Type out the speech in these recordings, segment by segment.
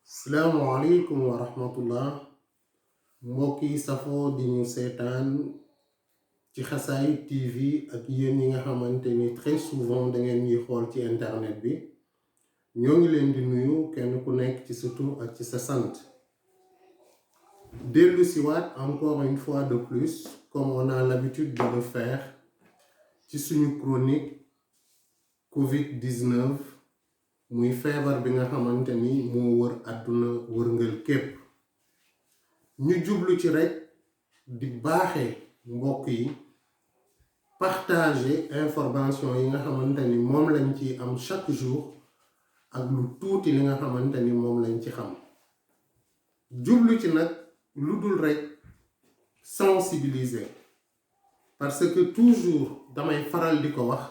Salaamaaleykum wa rahmatullah mbokk yi safoo di ñu seetaan ci Xasaayid TV ak yéen yi nga xamante ni très souvent da ngeen ñuy xool ci internet bi ñoo ngi leen di nuyu kenn ku nekk ci sa tur ak ci sa sant dellu siwaat encore une fois de plus comme on a l'habitude de le faire ci suñu chronique Covid-19 muy feebar bi nga xamante ni moo wër àdduna wërngal képp ñu jublu ci rekk di baaxee mbokk yi partager information yi nga xamante ni moom lañ ci am chaque jour ak lu tuuti li nga xamante ni moom lañ ci xam jublu ci nag lu dul rekk sensibiliser parce que toujours damay faral di ko wax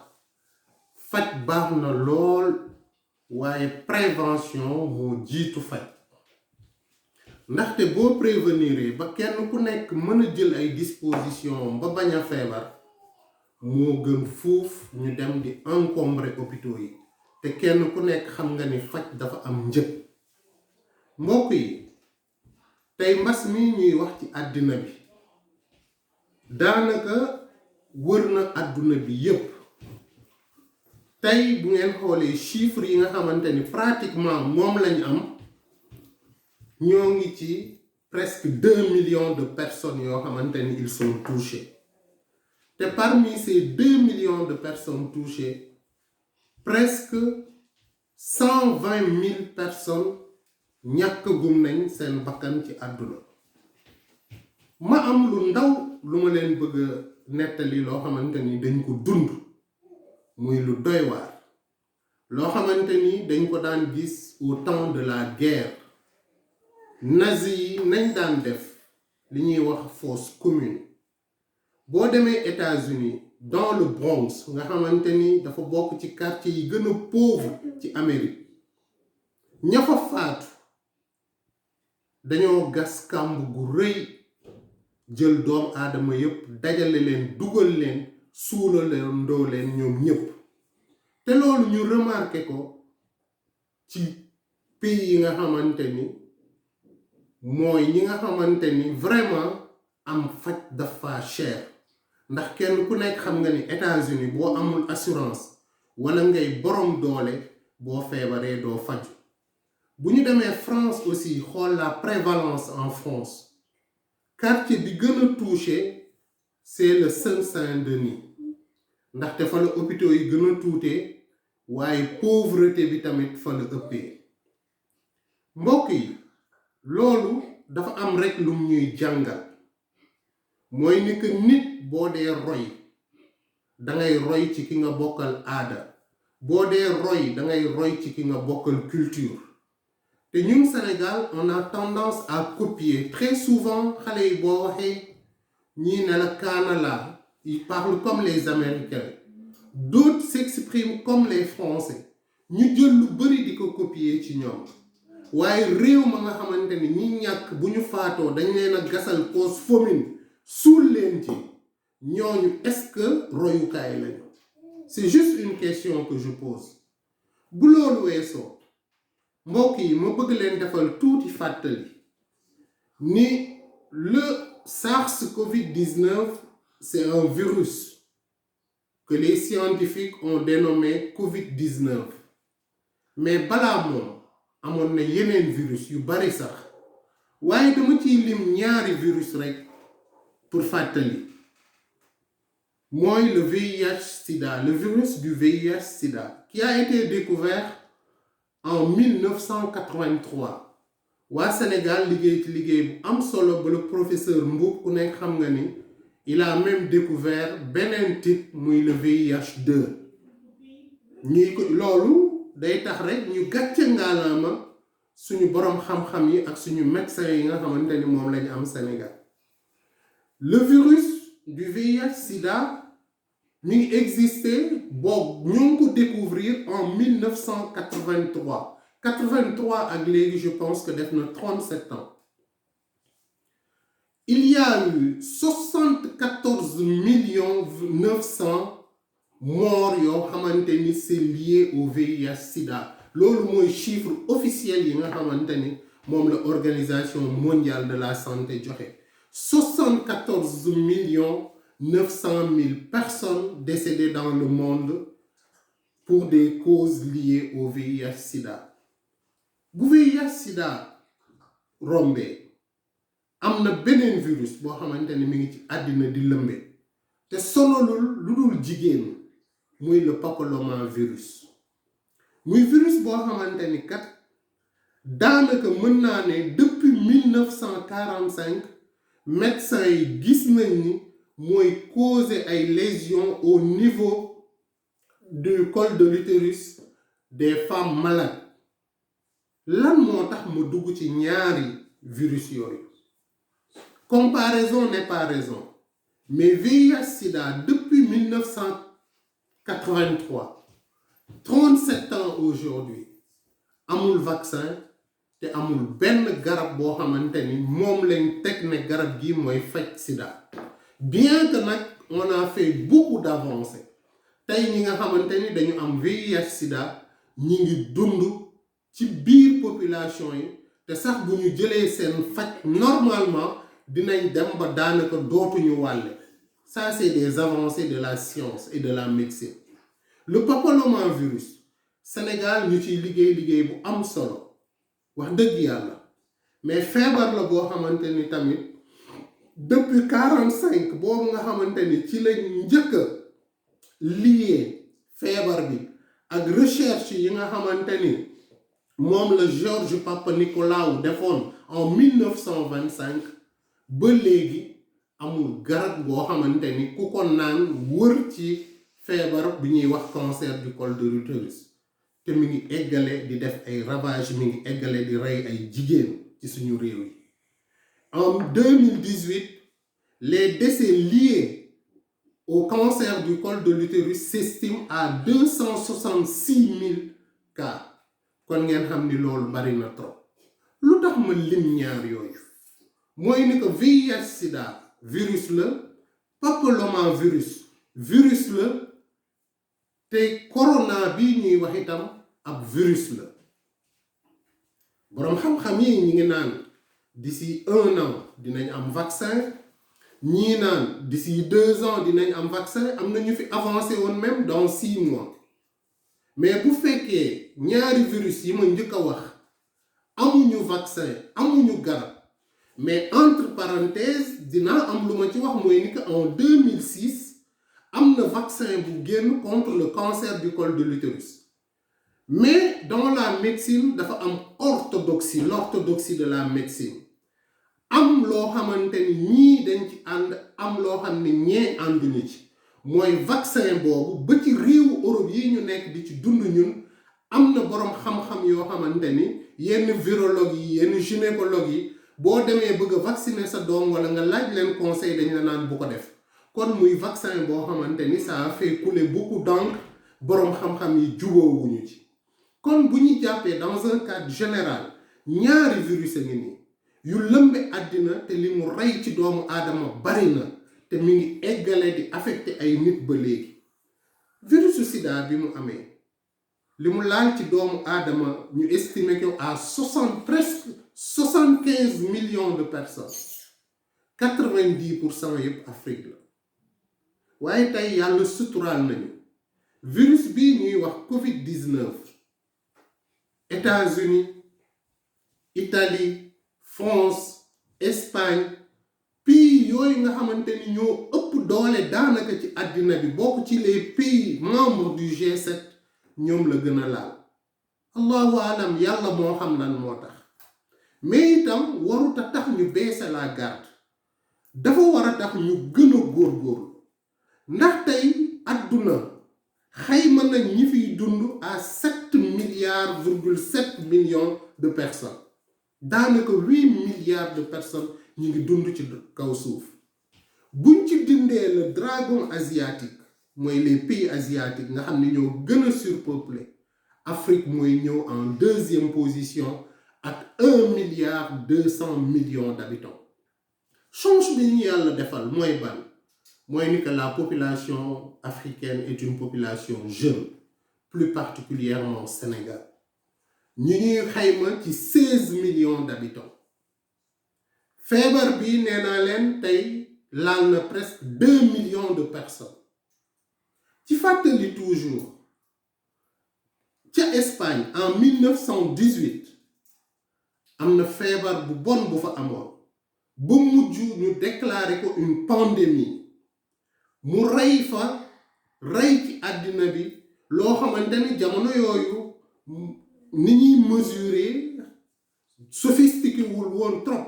faj baax na lool waaye prévention moo jiitu faj ndaxte boo prévenir ba kenn ku nekk mën a jël ay dispositions ba bañ a feebar moo gën fuuf ñu dem di encombrer hôpitaux yi te kenn ku nekk xam nga ni faj dafa am njëg mbokk yi tey mbas mi ñuy wax ci àddina bi daanaka wër na àdduna bi yépp tey bu ngeen xoolee chiffres yi nga xamante ni pratiquement moom lañ am ñoo ngi ci presque 2 millions de personnes yoo xamante ni ils sont touchés te parmi ces 2 millions de personnes touchées presque 120 000 personnes ñàkk gum nañ seen bakkan ci àdduna ma am lu ndaw lu ma leen bëgg a nettali loo xamante ni dañ ko dund muy lu doy waar loo xamante ni dañ ko daan gis au temps de la guerre nazi yi nañ daan def li ñuy wax fosse commune boo demee États-Unis dans le Bronx nga xamante ni dafa bokk ci quartier yi gën a pauvre ci Amérique ña fa faatu dañoo gas kàmb gu rëy jël doomu aadama yépp dajale leen dugal leen suulaleen ndoo leen ñoom ñépp te loolu ñu remarqué ko ci pays yi nga xamante ni mooy ñi nga xamante ni vraiment am faj dafa cher ndax kenn ku nekk xam nga ni États-Unis boo amul assurance wala ngay borom doole boo feebaree doo faju bu ñu demee France aussi xool la prévalence en France quartier bi gën a touché c'est le Seine-Saint-Denis ndaxte fa la hôpitaux yi gën a tuutee waaye pauvreté bi tamit fa la ëppee mbokk yi loolu dafa am rekk lu ñuy jàngal mooy ni que nit boo dee roy dangay roy ci ki nga bokkal aada boo dee roy dangay roy ci ki nga bokkal culture te ñun Sénégal on a tendance à copier très souvent xale yi boo waxee ñii ne la kaana la ils parlent comme les Américains d'autres s'expriment comme les Français ñu jël lu bari di ko copier ci ñoom waaye réew ma nga xamante ni ñi ñàkk bu ñu faatoo dañ leen a gasal fosse commune suul leen ci ñooñu est-ce que royukaay lañu c'est juste une question que je pose bu loolu weesoo mbokk yi ma bëgg leen defal tuuti fàttali ni le SARS-CoV-19 c'est un virus que les scientifiques ont dénommé Covid-19 mais balaa moom amoon na yeneen virus yu bari sax waaye dama ciy lim ñaari virus rekk pour fàttali mooy le VIH-Sida, le virus du VIH-Sida qui a été découvert en 1983 waa Sénégal liggéey ci liggéey bu am solo ba le professeur Mboup ku nekk xam nga ni il a même découvert beneen type muy le VIH2 ñuy ko loolu day tax rek ñu gàcce ngaalaama suñu boroom xam-xam yi ak suñu médecins yi nga xamante ni moom lañu am Sénégal le virus du VIH-Sida mi ngi existé boobu ñu ngi ko découvrir en 1983 83 ak léegi je pense que def na 37 ans il y a eu 74 900 morts yoo xamante ni c'est lié au VIH-Sida loolu mooy chiffre officiel yi nga xamante ni moom la organisation mondiale de la santé joxe 74,900,000 personnes décédées dans le monde pour des causes liées au VIH/Sida. bu VIH/Sida rombee am na beneen virus boo xamante ni mi ngi ci àddina di lëmbe te sonalul lu dul jigéen muy le papillomavirus muy virus boo xamante ni kat daanaka mën naa ne depuis 1945 médecins yi gis nañ ni mooy causer ay lésions au niveau du col de l'utérus des femmes malades. lan moo tax ma dugg ci ñaari virus yooyu? Comparaison n'est pas raison, mais VIH/Sida depuis 1983, 37 ans aujourd'hui, amul vaccin te amul benn garab boo xamante ni moom lañ teg ne garab gi mooy faj sida. Bien que nag on a fait beaucoup d'avancées tey ñi nga xamante ni dañu am VIH/Sida ñi ngi dund ci biir population yi te sax bu ñu jëlee seen faj normalement dinañ dem ba daanaka dootuñu wàlle. Ça c'est des avancées de la science et de la médecine. Le papillomavirus Sénégal ñu ciy liggéey bu am solo wax dëgg yàlla, mais feebar la boo xamante ni tamit depuis 45 boobu nga xamante ni ci lañ njëkk a lié feebar bi ak recherche yi nga xamante ni moom la Georges Papanicolaou defoon en 1925 ba léegi amul garab boo xamante ni ku ko naan wër ci feebar bi ñuy wax cancer du col de l'utérus te mi ngi eggale di def ay ravage, mi ngi eggale di rey ay jigéen ci suñu réew yi. En 2018, les décès liés au cancer du col de l'utérus s'estiment à 266,000 cas. kon ngeen xam ni loolu bari na trop. lu tax ma lim ñaar yooyu mooy ni que VIH/Sida virus la, papillomavirus virus la, te corona bii ñuy wax itam ab virus la. boroom xam-xam yi ñi ngi naan d'ici 1 an dinañ am vaccin, ñii naan d'ici 2 ans dinañ am vaccin, am na ñu fi avancé woon même dans 6 mois. mais bu fekkee ñaari virus yi ma njëkk a wax amuñu vaccin amuñu garab, mais entre parenthèses dinaa am lu ma ci wax mooy ni que en 2006 am na vaccin bu génn contre le cancer du col de l'utérus. mais dans la médecine dafa am orthodoxie, l'orthodoxie de la médecine. am loo xamante ni ñii dañ ci ànd, am loo xam ne ñee ànduñu ci. mooy vaccin boobu ba ci réewu Europe yi ñu nekk di ci dund ñun am na boroom xam-xam yoo xamante ni yenn virologue yi yenn gynécologue yi boo demee bëgg a vacciner sa doom wala nga laaj leen conseil dañ la naan bu ko def. kon muy vaccin boo xamante ni ça a fait couler beaucoup d'encre, boroom xam-xam yi jubóowuñu ci. kon bu ñu jàppee dans un cadre général ñaari virus a ngi nii yu lëmbe àddina te li mu rey ci doomu aadama bari na te mi ngi eggale di affecté ay nit ba léegi. virusu sida bi mu amee li mu laal ci doomu aadama ñu estimé ko à presque 75 millions de personnes. 90% yëpp Afrique la. waaye tey yàlla suturaal nañu virus bi ñuy wax Covid-19 États-Unis, Italie, France, Espagne, pays yooyu nga xamante ni ñoo ëpp doole daanaka ci àddina bi bokk ci les pays membres du G7 ñoom la gën a laal. allahu alam, yàlla moo xam lan moo tax. mais itam warut a tax ñu baisser la garde, dafa war a tax ñu gën a góorgóorlu ndax tey àdduna xayma na ñi fiy dund à 7,7 milliards de personnes. daanaka 8 milliards de personnes ñu ngi dund ci kaw suuf. buñ ci dindee le dragon asiatique mooy les pays asiatiques nga xam ne ñoo gën a surpeuplé, Afrique mooy ñëw en 2e position ak 1,2 milliard d'habitants. change bi ñu yàlla defal mooy ban mooy ni que la population africaine est une population jeune, plus particulièrement au Sénégal. ñu ñuy xayma ci 16 millions d'habitants feebar bi nee naa leen tey laal na presque 2 millions de personnes ci fàttali toujours ca Espagne en 1918 am na feebar bu bon bu fa amoon ba mujj ñu déclarer ko une pandémie mu rey ci àddina bi loo xamante ni jamono yooyu ni ñuy mesurer sophistiqué wul woon trop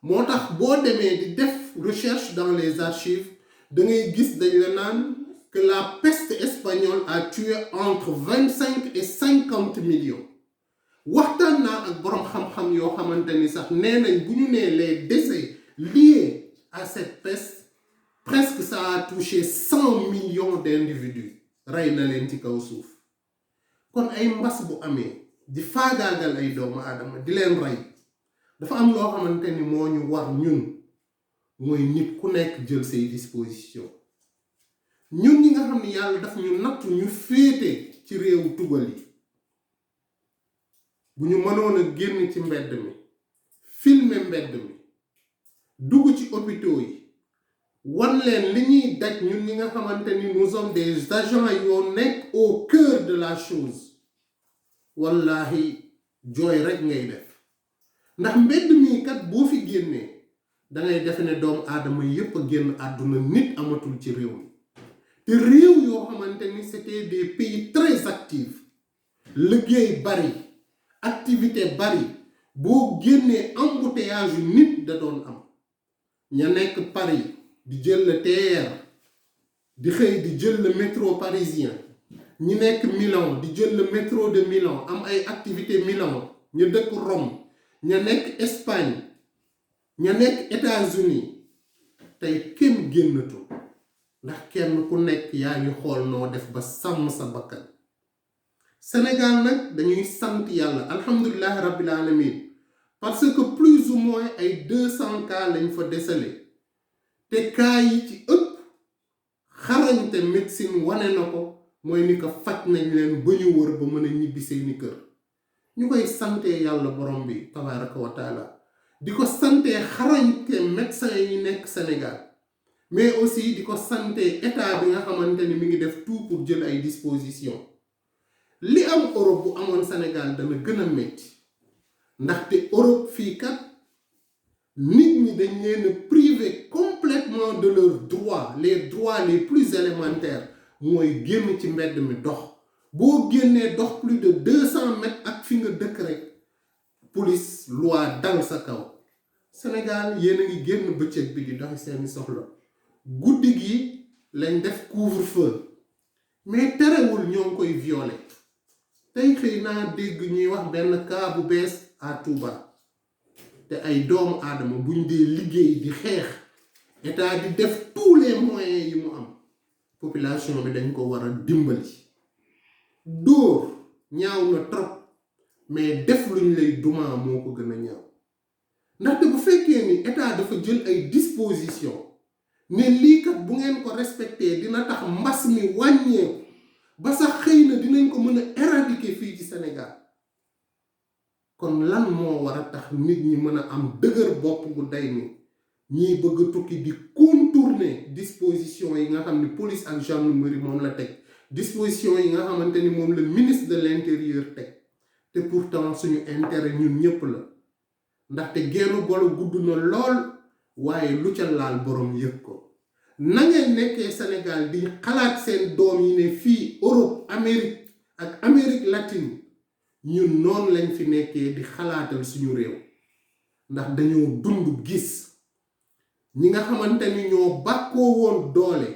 moo tax boo demee di def recherche dans les archives da ngay gis dañ la naan que la peste espagnole a tué entre 25 et 50 millions waxtaan naa ak boroom xam-xam yoo xamante ni sax nee nañ bu ñu nee les décès liés à cette peste presque ça a touché 100 millions d'individus rey na leen ci kaw suuf kon ay mbas bu amee di faagaagal ay doomu aadama di leen rey dafa am loo xamante ni moo ñu war ñun mooy nit ku nekk jël say disposition ñun ñi nga xam ni yàlla daf ñu nattu ñu féete ci réewu tugal yi bu ñu mënoon a génn ci mbedd mi filmer mbedd mi dugg ci hôpitaux yi wan leen li ñuy daj ñun ñi nga xamante ni nous sommes des agents yoo nekk au cœur de la chose wallahi jooy rek ngay def ndax mbedd mi kat boo fi génnee dangay defe ne doomu aadama yépp a génn àdduna nit amatul ci réew mi te réew yoo xamante ni c'était des pays très actifs liggéey bari activité bari boo génnee embouteillage yu nit da doon am ña nekk Paris di jël le TER di xëy di jël le métro parisien ñi nekk Milan di jël le métro de Milan am ay activité Milan ñu dëkk Rome ña nekk Espagne ña nekk États-Unis tey kenn génnatul ndax kenn ku nekk yaa ngi xool noo def ba sàmm sa bakkan Sénégal nag dañuy sant yàlla alhamdulillahi rabbil alamin parce que plus ou moins ay 200 cas lañ fa décelé te cas yi ci ëpp xarañte médecine wane na ko mooy ni ko faj nañ leen ba ñu wër ba mën a ñibbi seeni kër ñu koy santee yàlla borom bi tabaraka wa taala di ko santee xarañte médecin yi nekk Sénégal mais aussi di ko santee état bi nga xamante ni mi ngi def tout pour jël ay dispositions li am Europe bu amoon Sénégal dana gën a metti ndaxte Europe fii kat nit ñi dañ leen privé complètement de leurs droits les plus élémentaires mooy génn ci mbedd mi dox boo génnee dox plus de 200 mètres ak fi nga dëkk rek police loi dal sa kaw Sénégal yéen a ngi génn bëccëg bi di doxi seeni soxla guddi gi lañ def couvre-feu mais terewul ñoo ngi koy violer tey xëy naa dégg ñuy wax benn cas bu bees à Touba te ay doomu aadama buñ dee liggéey di xeex état di def tous les moyens yi mu am population bi dañ ko war a dimbali dóor ñaaw na trop mais def luñ lay duma moo ko gën a ñaaw ndaxte bu fekkee ni état dafa jël ay disposition ne lii kat bu ngeen ko respecté dina tax mbas mi wàññeeku ba sax xëy na dinañ ko mën a éradiquer fii ci Sénégal kon lan moo war a tax nit ñi mën a am dëgër bopp bu day ni ñiy bëgg a tukki di contourner disposition yi nga xam ni police ak gendarmerie moom la teg disposition yi nga xamante ni moom la ministre de l'intérieur teg te pourtant suñu intérêt ñun ñëpp la ndaxte geenu golo gudd na lool waaye lu ca laal borom yëg ko na ngeen nekkee Sénégal di xalaat seen doom yi ne fii Europe Amérique ak Amérique latine ñun noonu lañ fi nekkee di xalaatal suñu réew ndax dañoo dund gis ñi nga xamante ni ñoo bàkkoo woon doole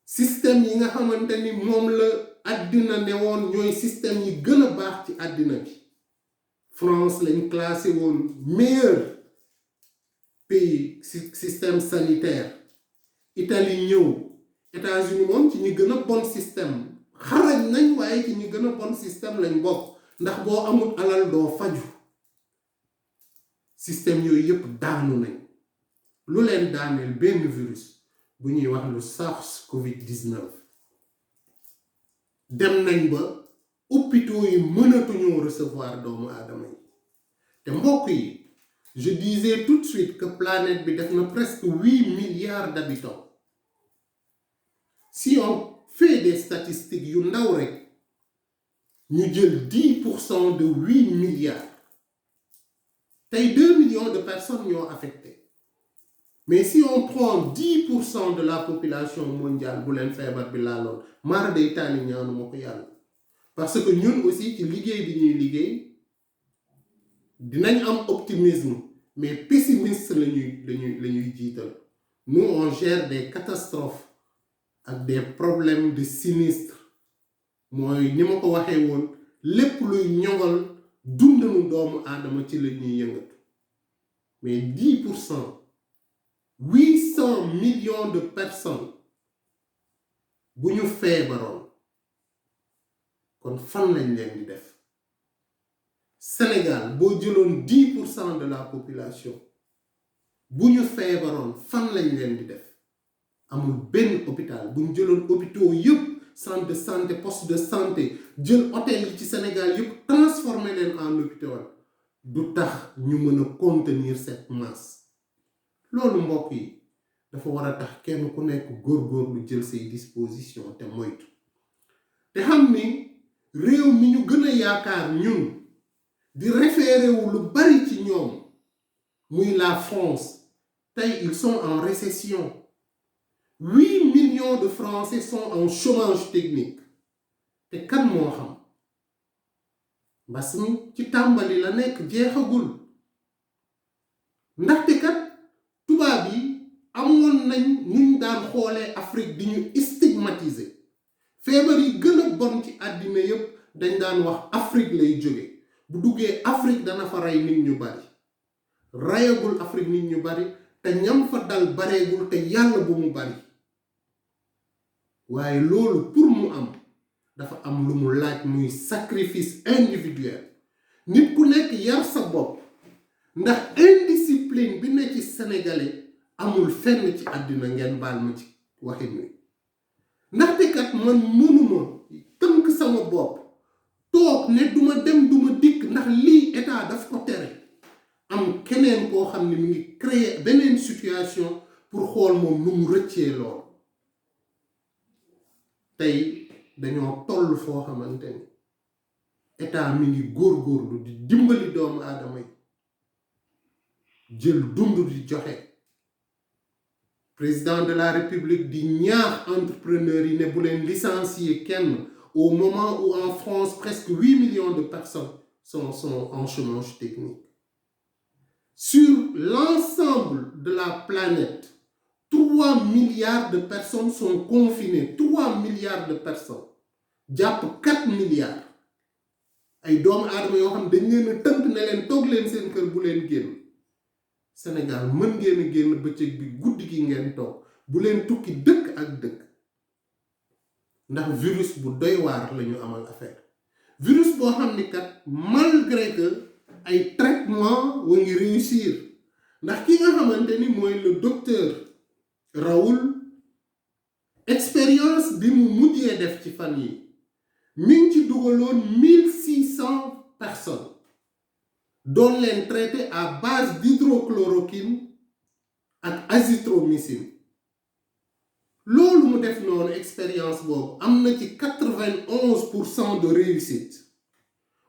système yi nga xamante ni moom la àddina ne woon ñooy système yi gën a baax ci àddina bi France lañ classé woon meilleur pays système sanitaire Italie ñëw États-Unis moom ci ñi gën a bon système xarañ nañ waaye ci ñi gën a bon système lañ bokk ndax boo amul alal doo faju système yooyu yëpp daanu nañ lu leen daaneel benn virus bu ñuy wax lu SARS Covid-19 dem nañ ba hôpitaux yi mënatuñoo recevoir doomu aadama yi te mbokk yi je disais tout de suite que planète bi def na presque 8 milliards d'habitants. Si on fait des statistiques yu ndaw rek ñu jël 10% de 8 milliards tey 2 millions de personnes ñoo affecté mais si on prend 10% de la population mondiale bu leen feebar bi laaloon mara day taali ñaanu ma ko yàlla parce que ñun aussi ci liggéey bi ñuy liggéey dinañ am optimisme mais pessimiste lañuy jiital. Nous on gère des catastrophes ak des problèmes de sinistre mooy ni ma ko waxee woon lépp luy ñoŋal dundanu doomu aadama ci la ñuy yëngatu mais 10% 800 millions de personnes bu ñu feebaroon kon fan lañ leen di def. Sénégal boo jëloon 10% de la population bu ñu feebaroon fan lañ leen di def amul benn hôpital bu ñu jëloon hôpitaux yëpp centre de santé poste de santé jël hôtel yi ci Sénégal yëpp transformer leen en hôpital du tax ñu mën a contenir cette masse loolu mbokk yi dafa war a tax kenn ku nekk góorgóorlu jël say disposition te moytu te xam ni réew mi ñu gën a yaakaar ñun di référé wu lu bari ci ñoom muy la France tey ils sont en récession 8 millions de Français sont en chômage technique te kan moo xam mbas mi ci tàmbali la nekk jeexagul ndaxte kat tubaab yi amoon nañ ñu daan xoolee Afrique di ñu stigmatiser feebar yi gën a bon ci àddina yépp dañ daan wax Afrique lay jóge bu duggee Afrique dana fa rey nit ñu bari rayagul Afrique nit ñu bari te ñam fa dal bareegul te yàlla bu mu bari waaye loolu pour mu am dafa am lu mu laaj muy sacrifice individuel nit ku nekk yar sa bopp ndax indiscipline bi ne ci sénégalais amul fenn ci àddina ngeen baal ma ci waxin wi ndaxte kat man mënuma tënk sama bopp toog ne duma dem duma dikk ndax lii état daf ko tere am keneen koo xam ne mi ngi créer beneen situation pour xool moom nu mu rëccee lool tey dañoo toll foo xamante ni état mi ngi góorgóorlu di dimbali doomu aadama yi jël dund di joxe président de la république di ñaax entrepreneurs yi ne bu leen licencier kenn au moment où en France presque 8 millions de personnes sont en chômage technique. Sur l'ensemble de la planète 3 milliards de personnes sont confinées 3 milliards de personnes jàpp 4 milliards ay doomu aadama yoo xam dañ leen a tënk ne leen toog leen seen kër bu leen génn Sénégal mën ngeen a génn bëccëg bi guddi gi ngeen toog bu leen tukki dëkk ak dëkk ndax virus bu doy waar la ñu amal affaire virus boo xam ni kat malgré que ay traitement wa ngi réussir ndax ki nga xamante ni mooy le docteur Raoul expérience bi mu mujjee def ci fan yi mi ngi ci dugaloon 1600 personnes doon leen traité à base d'hydrochloroquine ak azithromycine loolu mu def noonu expérience boobu am na ci 91% de réussite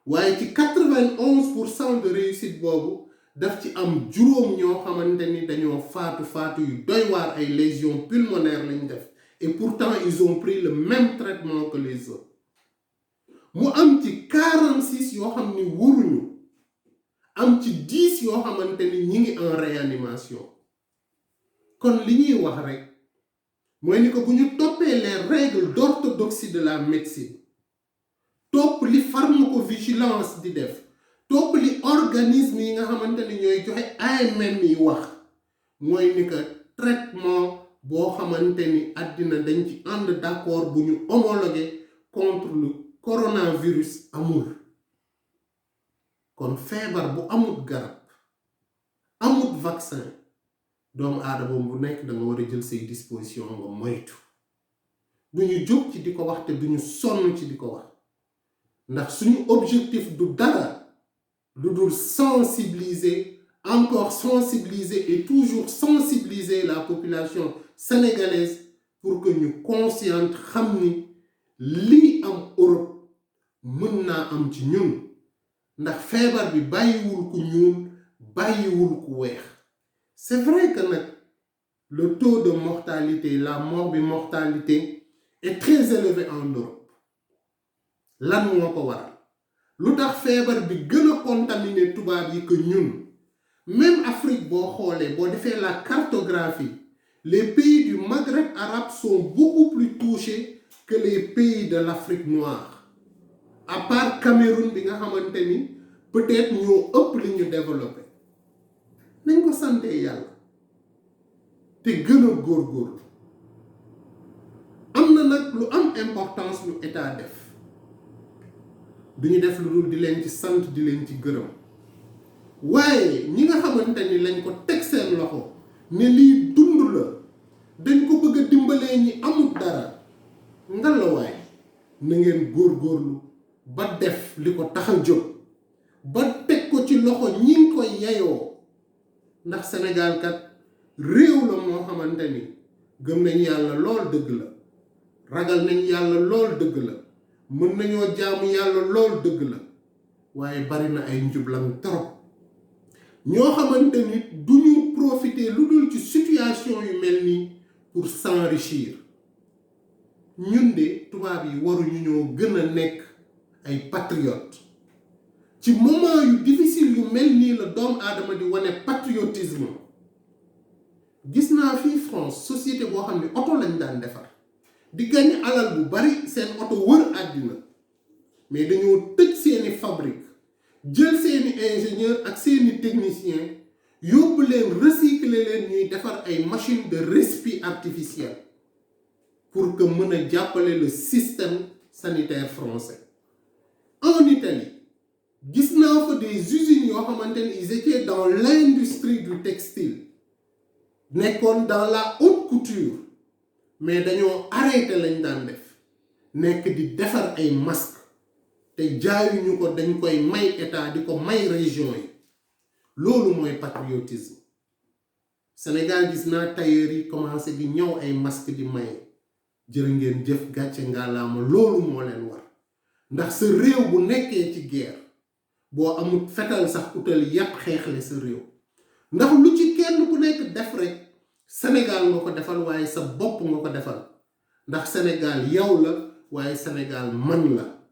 waaye ci 91% de réussite boobu daf ci am juróom ñoo xamante ni dañoo faatu yu doy waar ay lésions pulmonaires lañ def et pourtant ils ont pris le même traitement que les autres mu am ci 46 yoo xam ni wuruñu am ci 10 yoo xamante ni ñi ngi en réanimation kon li ñuy wax rek mooy ni ko bu ñu toppee les règles d'orthodoxie de la médecine topp li pharmacovigilance di def topp li organisme yi nga xamante ni ñooy joxe AMM yi wax mooy ni que traitement boo xamante ni àddina dañ ci ànd d'accord bu ñu homologué contre le coronavirus amul kon feebar bu amul garab amul vaccin doomu aadama bu nekk da nga war a jël say disposition nga moytu du ñu jóg ci di ko wax te du ñu sonn ci di ko wax ndax suñu objectif du dara lu dul sensibiliser, encore sensibiliser et toujours sensibiliser la population sénégalaise pour que ñu consciente xam ni lii am Europe mën naa am ci ñun ndax feebar bi bàyyiwul ku ñuul bàyyiwul ku weex. C'est vrai que nag le taux de mortalité, la morbimortalité est très élevé en Europe. Lan moo ko waral lu tax feebar bi gën a contaminé tubaab yi que ñun. Même Afrique boo xoolee boo defee la cartographie, les pays du Maghreb arabe sont beaucoup plus touchés que les pays de l'Afrique noire. À part Cameroun bi nga xamante ni peut-être ñoo ëpp li ñu développé. Nañ ko sante yàlla te gën a góorgóorlu. Am na nag lu am importance lu état def. Duñu def lu dul di leen ci sant di leen ci gërëm. waaye ñi nga xamante ni lañ ko teg seen loxo ne lii dund la dañ ko bëgg a dimbalee ñi amul dara ngalawaay na ngeen góorgóorlu ba def li ko tax a jóg ba teg ko ci loxo ñi ngi koy yeyoo ndax Sénégal kat réew la moo xamante ni gëm nañ yàlla lool dëgg la ragal nañ yàlla lool dëgg la mën nañoo jaamu yàlla lool dëgg la waaye bari na ay njublang trop ñoo xamante ni du ñu profiter lu dul ci situation yu mel nii pour s'enrichir. Ñun de tubaab yi waruñu ñoo gën a nekk ay patriotes ci moment yu difficile yu mel nii la doomu aadama di wane patriotisme. Gis naa fii France société boo xam ne oto lañ daan defar di gagné alal bu bari seen oto wër àddina mais dañoo tëj seeni fabrique jël seeni ingénieur ak seeni technicien yóbbu leen recycler leen ñuy defar ay machines de respi artificiel pour que mën a jàppale le système sanitaire français. En Italie gis naa fa des usines yoo xamante ni ils étaient dans l'industrie du textile nekkoon dans la haute couture mais dañoo arrêté lañ daan def nekk di defar ay masques te jaayuñu ko dañ koy may état di ko may région yi. Loolu mooy patriotisme. Sénégal gis naa tailleur yi commencé di ñëw ay masques di maye jërë ngeen jëf gàcce ngalaama loolu moo leen war ndax sa réew bu nekkee ci guerre boo amul fetal sax utal yàpp xeexle sa réew ndax lu ci kenn ku nekk def rek Sénégal nga ko defal waaye sa bopp nga ko defal ndax Sénégal yow la waaye Sénégal man la.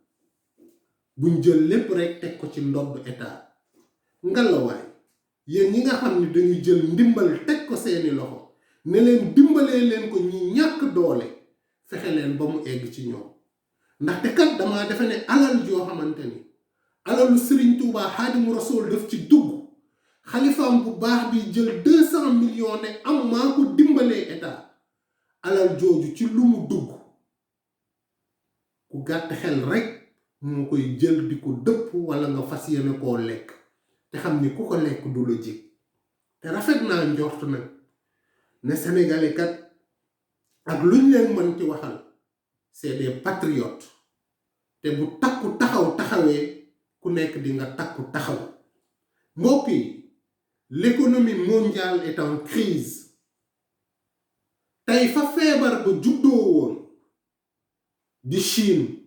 Buñ jël lépp rek teg ko ci ndodd état ngalawaay yéen ñi nga xam ni dañuy jël ndimbal teg ko seeni loxo ne leen dimbalee leen ko ñi ñàkk doole fexe leen ba mu egg ci ñoom ndaxte kat damaa defe ne alal joo xamante ni alalu Serigne Touba Xaadimu Rasuul daf ci dugg xalifaam bu baax bi jël 200 millions ne am maa ko dimbalee état alal jooju ci lu mu dugg ku gàtt xel rek moo koy jël di ko dëpp wala nga fas yéene koo lekk te xam ni ku ko lekk du la jig te rafet naa njort nag ne sénégalais kat ak luñ leen mën ci waxal c'est des patriotes te bu takku taxawee ku nekk di nga takku taxaw. Mbokk yi, l'économie mondiale est en crise. Tey fa feebar ba juddoo woon di Chine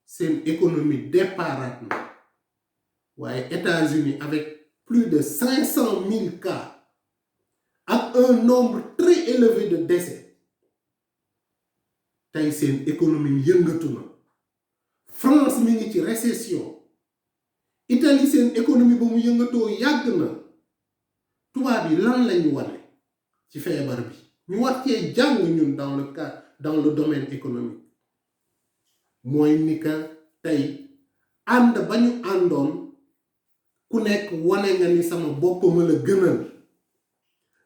seen économie déparaat na waaye États-Unis avec plus de 500 000 cas ak un nombre très élevé de décès tey seen économie yëngatu na. France mi ngi ci récession. Italie seen économie ba mu yëngatoo yàgg na. Tubaab yi lan lañu wane ci feebar bi ñu war cee jàng ñun dans le domaine économique mooy ni que tey ànd ba ñu àndoon ku nekk wane nga ni sama bopp ma la gënal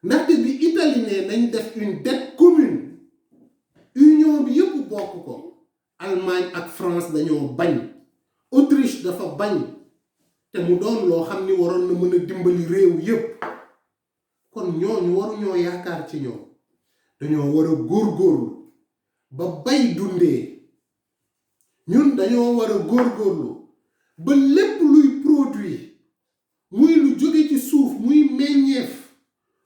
ndaxte bi Italie ne nañ def une dette commune union bi yëpp bokk ko Allemagne ak France dañoo bañ Autriche dafa bañ te mu doon loo xam ni waroon na mën a dimbali réew yëpp kon ñooñu waruñoo yaakaar ci ñoom dañoo war a góorgóorlu ba bay dundee ñun dañoo war a góorgóorlu ba lépp luy produit muy lu jóge ci suuf muy meññeef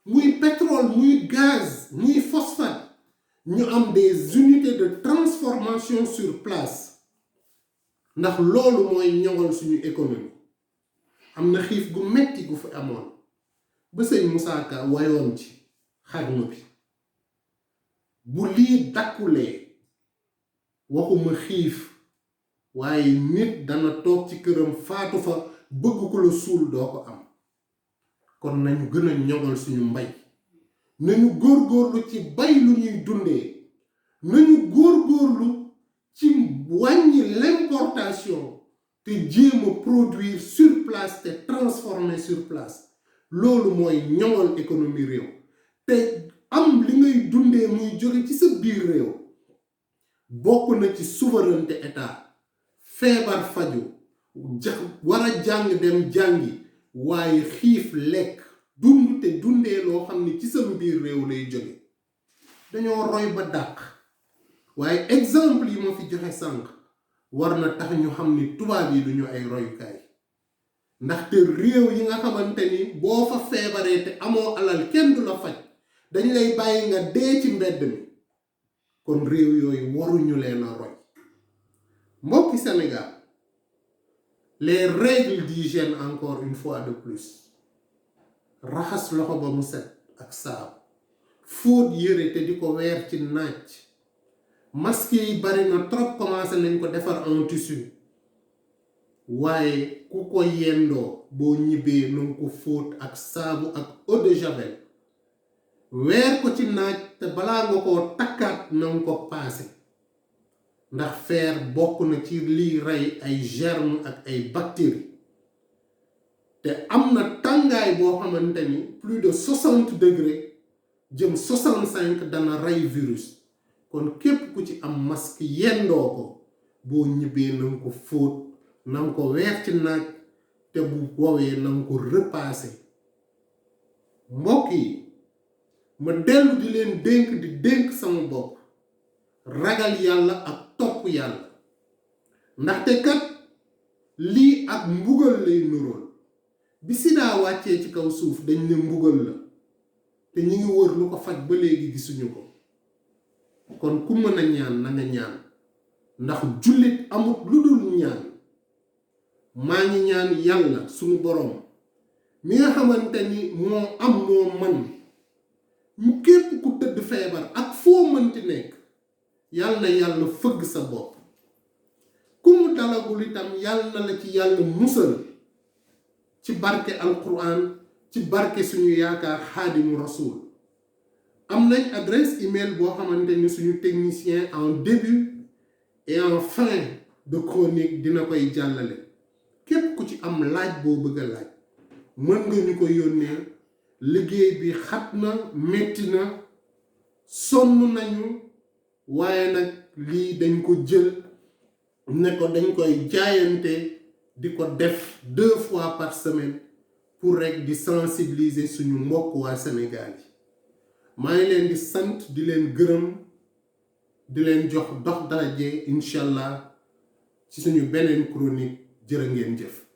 muy pétrole muy gaz muy phosphate ñu am des unités de transformation sur place ndax loolu mooy ñoŋal suñu économie am na xiif gu metti gu fi amoon ba sëñ Moussa Ka wayoon ci xarnu bi bu lii dakkulee waxuma xiif waaye nit dana toog ci këram faatu fa bëgg ko la suul doo ko am kon nañu gën a ñoŋal suñu mbay nañu góorgóorlu ci bay lu ñuy dundee nañu góorgóorlu ci wàññi l'importation te jéem a produire sur place te transformer sur place loolu mooy ñoŋal économie réew te am li ngay dundee muy jóge ci sa biir réew bokk na ci souveraineté état feebar faju war a jàng dem jàngi waaye xiif lekk dund te dundee loo xam ne ci sama biir réew lay jóge dañoo roy ba dàq waaye exemple yi ma fi joxe sànq war na tax ñu xam ni tubaab yi duñu ay royukaay ndaxte réew yi nga xamante ni boo fa feebaree te amoo alal kenn du la faj dañ lay bàyyi nga dee ci mbedd mi kon réew yooyu waruñu leen a roy mbokki Sénégal les règles d'hygiène encore une fois de plus raxas loxo ba mu set ak saabu fóot yëre te di ko weer ci naaj masque yi bari na trop commencé nañ ko defar en tissu waaye ku ko yendoo boo ñibbee na nga ko fóot ak saabu ak eau de javel weer ko ci naaj te balaa nga koo takkaat na nga ko paase ndax fer bokk na ci liy rey ay germes ak ay bactéries te am na tàngaay boo xamante ni plus de 60 degrés jëm 65 dana rey virus kon képp ku ci am masque yendoo ko boo ñibbee na nga ko fóot na nga ko weer ci naaj te bu woowee na nga ko repasser mbokk yi ma dellu di leen dénk sama bopp ragal yàlla ak topp yàlla ndaxte kat lii ak mbugal lay nurool bi sida wàccee ci kaw suuf dañ ne mbugal la te ñi ngi wër lu ko faj ba léegi gisuñu ko kon ku mën a ñaan na nga ñaan ndax jullit amut lu dul ñaan maa ngi ñaan yàlla suñu boroom mi nga xamante ni moo am moo man mu képp ku tëdd feebar ak foo mënti nekk yàlla na yàlla fëgg sa bopp ku mu dalagul itam yàlla na la ci yàlla musal ci barke alquran ci barke suñu yaakaar xaadimu rasul am nañ adresse email boo xamante ni suñu technicien en début et en fin de chronique dina koy jàllale képp ku ci am laaj boo bëgg a laaj mën nga ñu ko yónnee liggéey bi xat na metti na sonn nañu waaye nag lii dañ ko jël ne ko dañ koy jaayante di ko def 2 fois par semaine pour rek di sensibiliser suñu mbokk waa Sénégal yi maa ngi leen di sant di leen gërëm di leen jox dox daje incha allah ci suñu beneen chronique jërë ngeen jëf